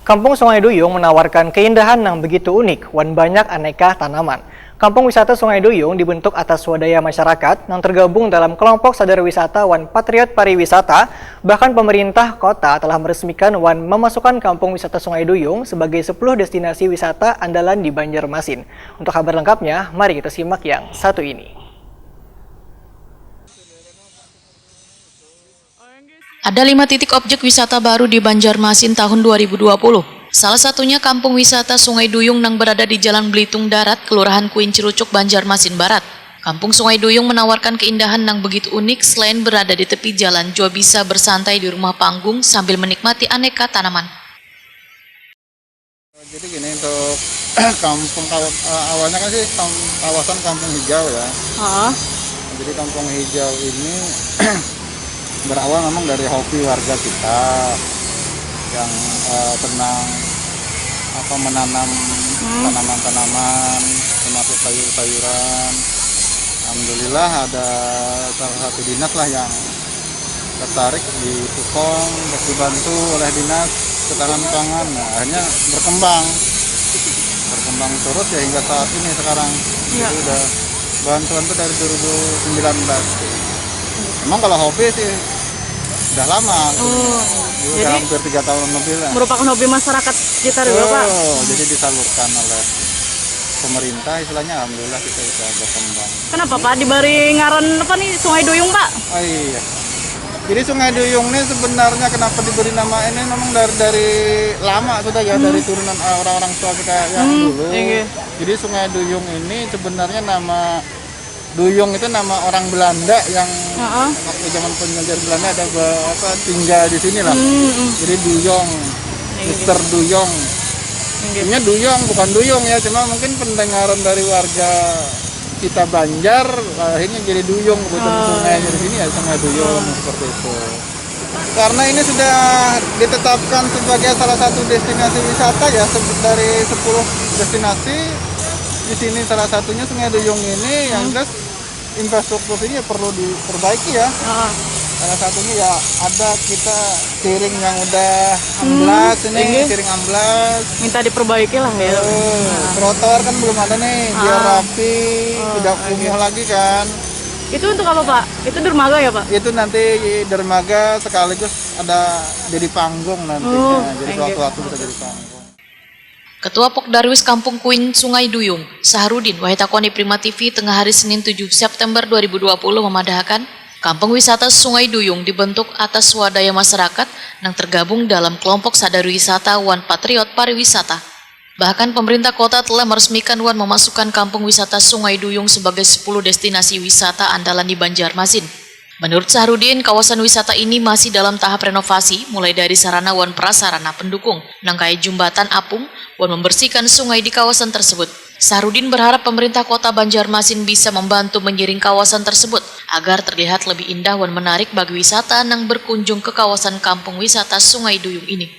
Kampung Sungai Duyung menawarkan keindahan yang begitu unik wan banyak aneka tanaman. Kampung wisata Sungai Duyung dibentuk atas swadaya masyarakat yang tergabung dalam kelompok sadar wisata Wan Patriot Pariwisata. Bahkan pemerintah kota telah meresmikan Wan memasukkan Kampung Wisata Sungai Duyung sebagai 10 destinasi wisata andalan di Banjarmasin. Untuk kabar lengkapnya, mari kita simak yang satu ini. Ada 5 titik objek wisata baru di Banjarmasin tahun 2020. Salah satunya Kampung Wisata Sungai Duyung yang berada di Jalan Belitung Darat, Kelurahan Kuin Cirucuk, Banjarmasin Barat. Kampung Sungai Duyung menawarkan keindahan yang begitu unik. Selain berada di tepi jalan, juga bisa bersantai di rumah panggung sambil menikmati aneka tanaman. Jadi gini, untuk kampung awalnya kan sih kawasan kampung hijau ya. Jadi kampung hijau ini berawal memang dari hobi warga kita yang senang menanam tanaman-tanaman, termasuk sayur-sayuran. Alhamdulillah ada salah satu dinas lah yang tertarik di Pukong, dibantu oleh dinas ketahanan pangan. Nah, akhirnya berkembang terus ya hingga saat ini sekarang. Jadi udah bantuan tuh dari 2019. Emang kalau hobi sih udah lama, jadi udah hampir 3 tahun lebih lah. Merupakan hobi masyarakat sekitar juga, Pak. Jadi disalurkan oleh pemerintah, istilahnya alhamdulillah kita bisa berkembang. Kenapa, Pak? Diberi ngaran apa nih Sungai Duyung, Pak? Oh iya. Jadi Sungai Duyung ini sebenarnya kenapa diberi nama ini memang dari lama sudah ya, dari turunan orang-orang tua kita yang dulu. Jadi Sungai Duyung ini sebenarnya nama Duyung itu nama orang Belanda yang waktu zaman penjajah Belanda ada tinggal di sini lah. Jadi Duyung, Mister Duyung. Ini Duyung bukan Duyung ya, cuma mungkin pendengaran dari warga kita Banjar akhirnya jadi Duyung, kebetulan sungainya di sini ya Sungai Duyung seperti itu. Karena ini sudah ditetapkan sebagai salah satu destinasi wisata ya, dari 10 destinasi. Di sini salah satunya Sungai Duyung ini yang jelas infrastruktur ini perlu diperbaiki ya. Salah satunya ya ada kita tiring yang udah amblas tiring amblas. Minta diperbaiki lah ya. Trotoar kan belum ada nih, biar rapi, tidak kumuh lagi kan. Itu untuk apa, Pak? Itu dermaga ya, Pak? Itu nanti dermaga sekaligus ada jadi panggung nantinya. Jadi suatu-suatu bisa jadi panggung. Ketua Pokdarwis Kampung Kuin Sungai Duyung, Saharudin Wahitakoni Prima TV tengah hari Senin 7 September 2020 memadahkan Kampung Wisata Sungai Duyung dibentuk atas swadaya masyarakat yang tergabung dalam kelompok sadar wisata Wan Patriot Pariwisata. Bahkan pemerintah kota telah meresmikan Wan memasukkan Kampung Wisata Sungai Duyung sebagai 10 destinasi wisata andalan di Banjarmasin. Menurut Saharudin, kawasan wisata ini masih dalam tahap renovasi, mulai dari sarana wan prasarana pendukung, nangkai jembatan apung, wan membersihkan sungai di kawasan tersebut. Saharudin berharap pemerintah kota Banjarmasin bisa membantu mengiring kawasan tersebut, agar terlihat lebih indah wan menarik bagi wisata yang berkunjung ke kawasan kampung wisata Sungai Duyung ini.